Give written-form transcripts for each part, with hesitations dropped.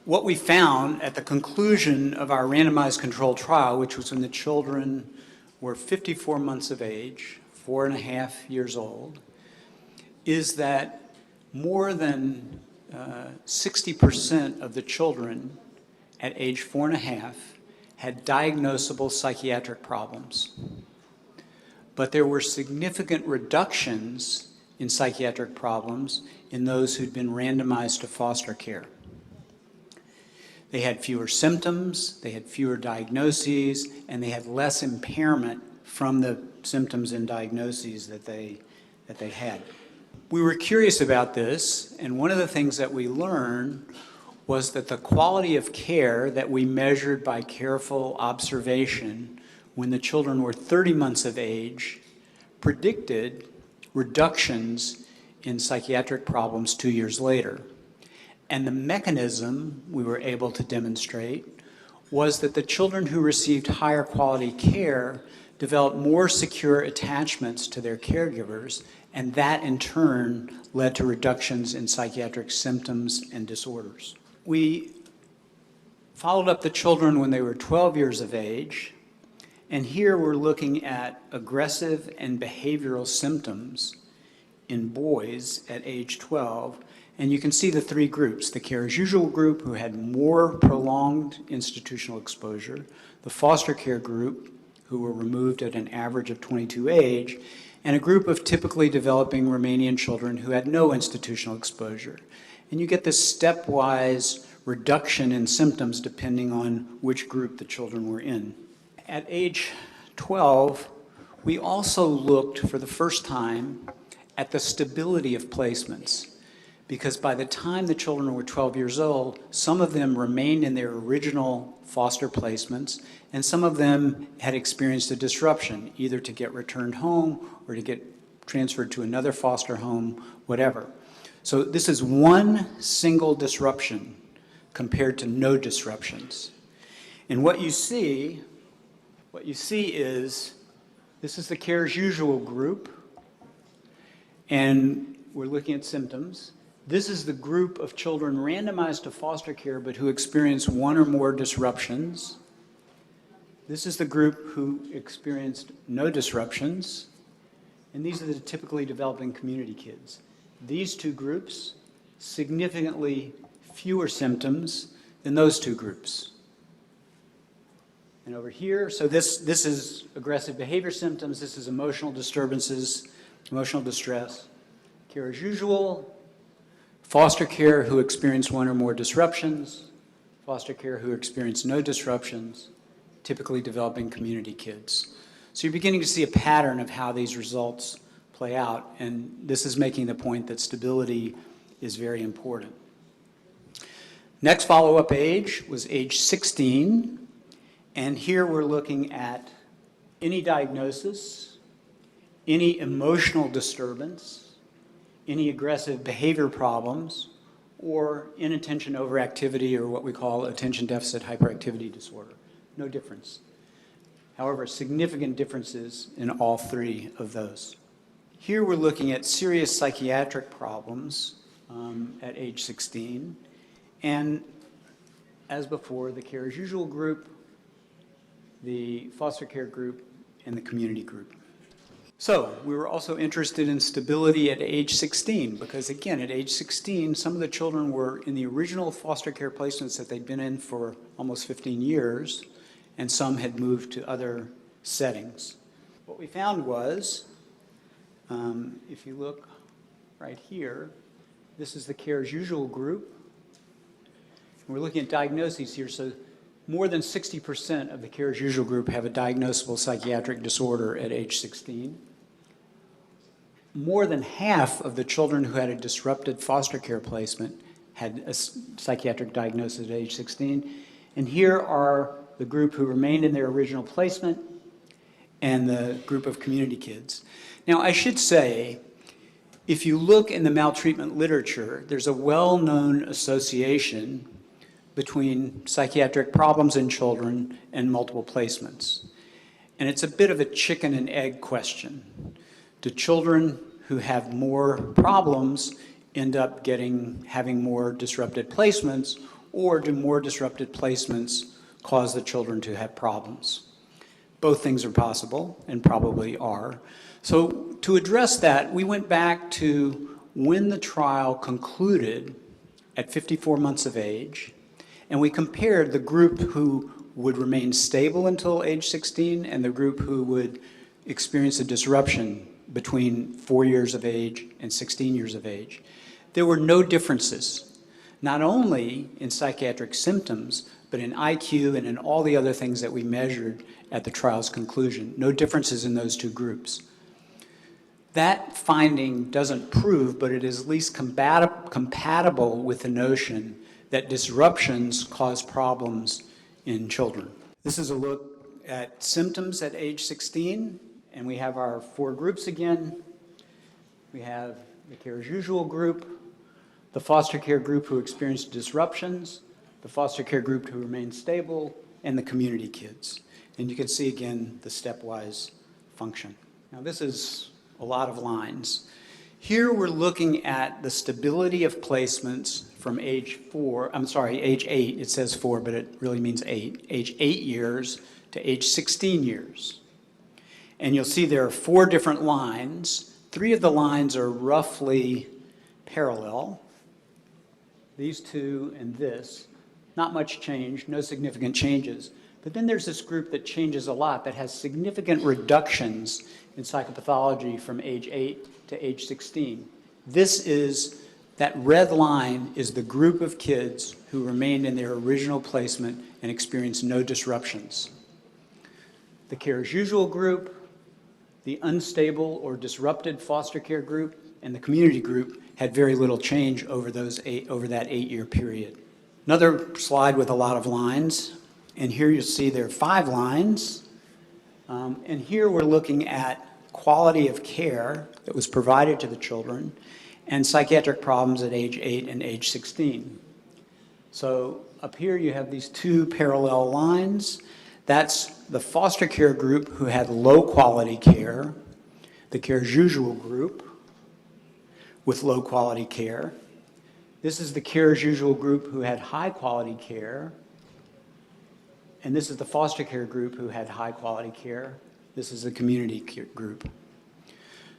what we found at the conclusion of our randomized controlled trial, which was when the children were 54 months of age, 4.5 years old, is that more than 60% of the children at age 4.5 had diagnosable psychiatric problems. But there were significant reductions in psychiatric problems in those who'd been randomized to foster care. They had fewer symptoms, they had fewer diagnoses, and they had less impairment from the symptoms and diagnoses that they had. We were curious about this, and one of the things that we learned was that the quality of care that we measured by careful observation when the children were 30 months of age predicted reductions in psychiatric problems 2 years later. And the mechanism we were able to demonstrate was that the children who received higher quality care developed more secure attachments to their caregivers, and that in turn led to reductions in psychiatric symptoms and disorders. We followed up the children when they were 12 years of age, and here we're looking at aggressive and behavioral symptoms in boys at age 12. And you can see the three groups: the care as usual group, who had more prolonged institutional exposure, the foster care group, who were removed at an average of 22 age, and a group of typically developing Romanian children who had no institutional exposure. And you get this stepwise reduction in symptoms depending on which group the children were in. At age 12, we also looked for the first time at the stability of placements, because by the time the children were 12 years old, some of them remained in their original foster placements, and some of them had experienced a disruption, either to get returned home or to get transferred to another foster home, whatever. So this is one single disruption compared to no disruptions. And what you see is, this is the care as usual group, and we're looking at symptoms. This is the group of children randomized to foster care but who experienced one or more disruptions. This is the group who experienced no disruptions. And these are the typically developing community kids. These two groups, significantly fewer symptoms than those two groups. And over here, so this is aggressive behavior symptoms, this is emotional disturbances, emotional distress. Care as usual, foster care who experienced one or more disruptions, foster care who experienced no disruptions, typically developing community kids. So you're beginning to see a pattern of how these results play out, and this is making the point that stability is very important. Next follow-up age was age 16, and here we're looking at any diagnosis, any emotional disturbance, any aggressive behavior problems, or inattention overactivity, or what we call attention deficit hyperactivity disorder. No difference. However, significant differences in all three of those. Here we're looking at serious psychiatric problems at age 16, and as before, the care as usual group, the foster care group, and the community group. So we were also interested in stability at age 16 because, again, at age 16, some of the children were in the original foster care placements that they'd been in for almost 15 years, and some had moved to other settings. What we found was, if you look right here, this is the care as usual group. And we're looking at diagnoses here, so more than 60% of the care as usual group have a diagnosable psychiatric disorder at age 16. More than half of the children who had a disrupted foster care placement had a psychiatric diagnosis at age 16. And here are the group who remained in their original placement and the group of community kids. Now, I should say, if you look in the maltreatment literature, there's a well-known association between psychiatric problems in children and multiple placements. And it's a bit of a chicken and egg question. Do children who have more problems end up having more disrupted placements, or do more disrupted placements cause the children to have problems? Both things are possible and probably are. So to address that, we went back to when the trial concluded at 54 months of age, and we compared the group who would remain stable until age 16 and the group who would experience a disruption between 4 years of age and 16 years of age. There were no differences, not only in psychiatric symptoms, but in IQ and in all the other things that we measured at the trial's conclusion. No differences in those two groups. That finding doesn't prove, but it is at least compatible with the notion that disruptions cause problems in children. This is a look at symptoms at age 16, and we have our 4 groups again. We have the care as usual group, the foster care group who experienced disruptions, the foster care group who remained stable, and the community kids. And you can see again the stepwise function. Now this is a lot of lines. Here we're looking at the stability of placements from age 8, it says 4, but it really means 8, age 8 years to age 16 years. And you'll see there are 4 different lines. 3 of the lines are roughly parallel. These 2 and this, not much change, no significant changes. But then there's this group that changes a lot, that has significant reductions in psychopathology from age 8 to age 16. That red line is the group of kids who remained in their original placement and experienced no disruptions. The care as usual group, the unstable or disrupted foster care group, and the community group had very little change over that 8-year period. Another slide with a lot of lines, and here you'll see there are 5 lines. And here we're looking at quality of care that was provided to the children and psychiatric problems at age 8 and age 16. So up here you have these 2 parallel lines. That's the foster care group who had low quality care, the care as usual group with low quality care. This is the care as usual group who had high quality care. And this is the foster care group who had high quality care. This is the community group.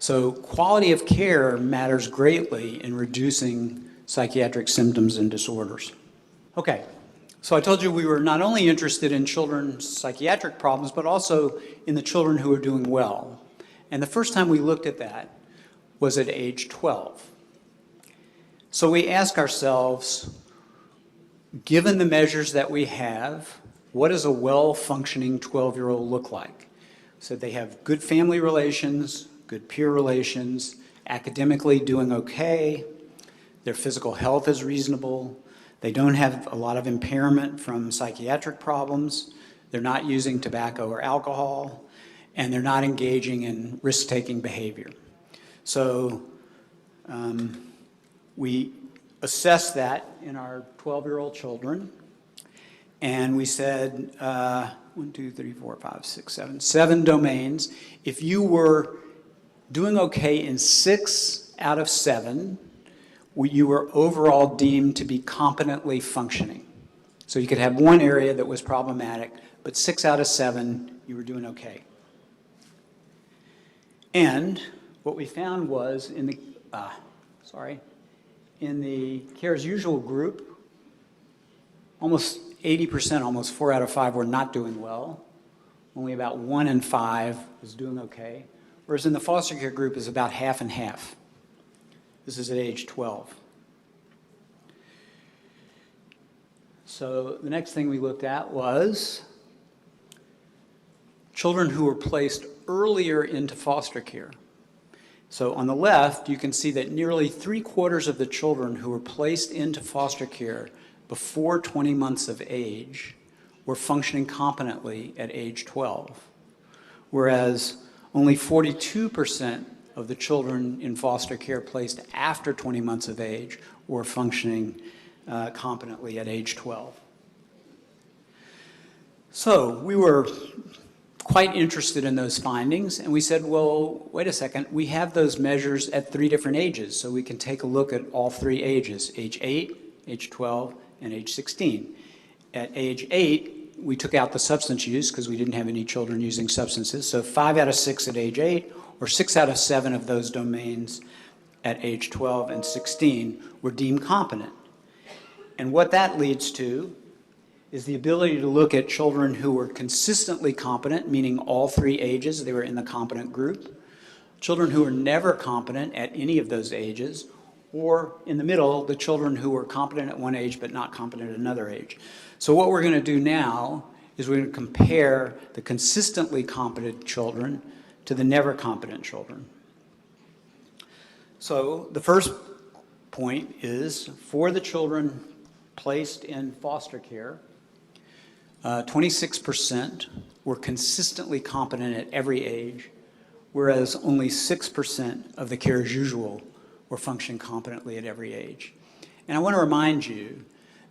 So quality of care matters greatly in reducing psychiatric symptoms and disorders. Okay, so I told you we were not only interested in children's psychiatric problems, but also in the children who are doing well. And the first time we looked at that was at age 12. So we ask ourselves, given the measures that we have, what does a well-functioning 12-year-old look like? So they have good family relations, good peer relations, academically doing okay, their physical health is reasonable, they don't have a lot of impairment from psychiatric problems, they're not using tobacco or alcohol, and they're not engaging in risk-taking behavior. So we assessed that in our 12-year-old children, and we said 7 domains. If you were doing okay in 6 out of 7, you were overall deemed to be competently functioning. So you could have one area that was problematic, but 6 out of 7, you were doing okay. And what we found was in the care as usual group, almost 80%, almost 4 out of 5 were not doing well. Only about 1 in 5 was doing okay. Whereas in the foster care group is about half and half. This is at age 12. So the next thing we looked at was children who were placed earlier into foster care. So on the left, you can see that nearly 3/4 of the children who were placed into foster care before 20 months of age were functioning competently at age 12, whereas only 42% of the children in foster care placed after 20 months of age were functioning competently at age 12. So we were quite interested in those findings, and we said, well, wait a second, we have those measures at 3 different ages, so we can take a look at all 3 ages, age 8, age 12, and age 16. At age 8, we took out the substance use because we didn't have any children using substances. So 5 out of 6 at age 8, or 6 out of 7 of those domains at age 12 and 16 were deemed competent. And what that leads to is the ability to look at children who were consistently competent, meaning all 3 ages, they were in the competent group, children who were never competent at any of those ages, or in the middle, the children who were competent at one age but not competent at another age. So what we're going to do now is we're going to compare the consistently competent children to the never competent children. So the first point is for the children placed in foster care, 26% were consistently competent at every age, whereas only 6% of the care as usual were functioning competently at every age. And I want to remind you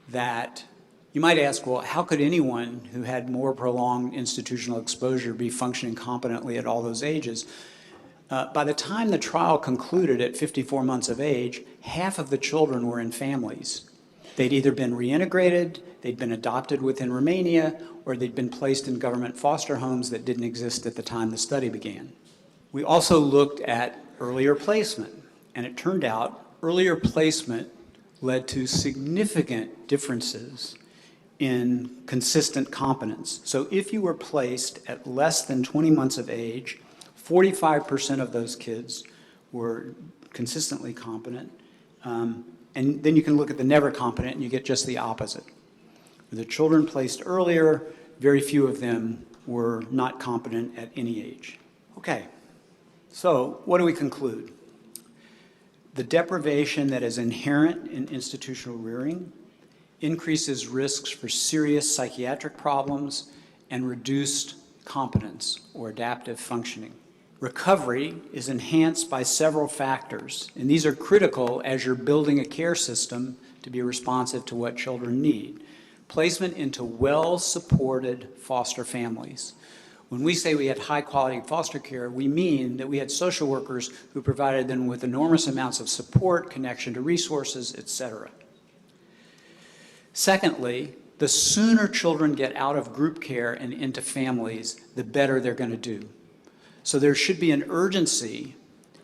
that you might ask, well, how could anyone who had more prolonged institutional exposure be functioning competently at all those ages? By the time the trial concluded at 54 months of age, half of the children were in families. They'd either been reintegrated, they'd been adopted within Romania, or they'd been placed in government foster homes that didn't exist at the time the study began. We also looked at earlier placement, and it turned out earlier placement led to significant differences in consistent competence. So if you were placed at less than 20 months of age, 45% of those kids were consistently competent. And then you can look at the never competent and you get just the opposite. The children placed earlier, very few of them were not competent at any age. Okay, so what do we conclude? The deprivation that is inherent in institutional rearing increases risks for serious psychiatric problems and reduced competence or adaptive functioning. Recovery is enhanced by several factors, and these are critical as you're building a care system to be responsive to what children need. Placement into well-supported foster families. When we say we had high-quality foster care, we mean that we had social workers who provided them with enormous amounts of support, connection to resources, etc. Secondly, the sooner children get out of group care and into families, the better they're going to do. So there should be an urgency,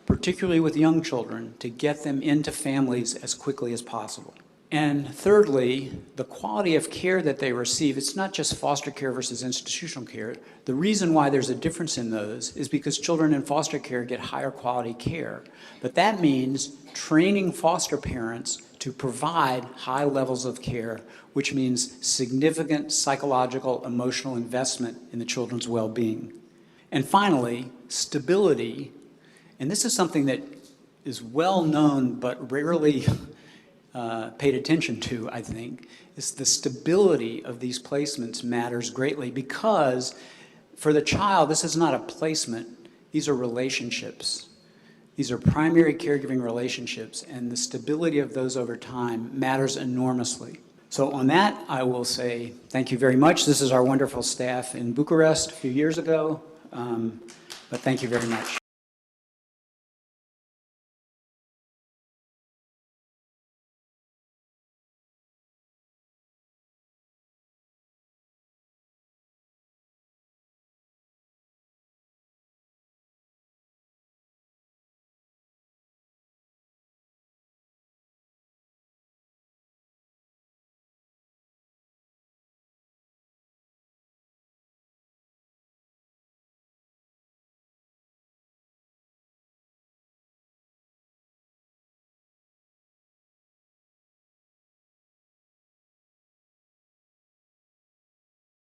particularly with young children, to get them into families as quickly as possible. And thirdly, the quality of care that they receive, it's not just foster care versus institutional care. The reason why there's a difference in those is because children in foster care get higher quality care. But that means training foster parents to provide high levels of care, which means significant psychological, emotional investment in the children's well-being. And finally, stability, and this is something that is well known but rarely paid attention to, I think, is the stability of these placements matters greatly because for the child, this is not a placement, these are relationships. These are primary caregiving relationships, and the stability of those over time matters enormously. So on that, I will say thank you very much. This is our wonderful staff in Bucharest a few years ago, but thank you very much.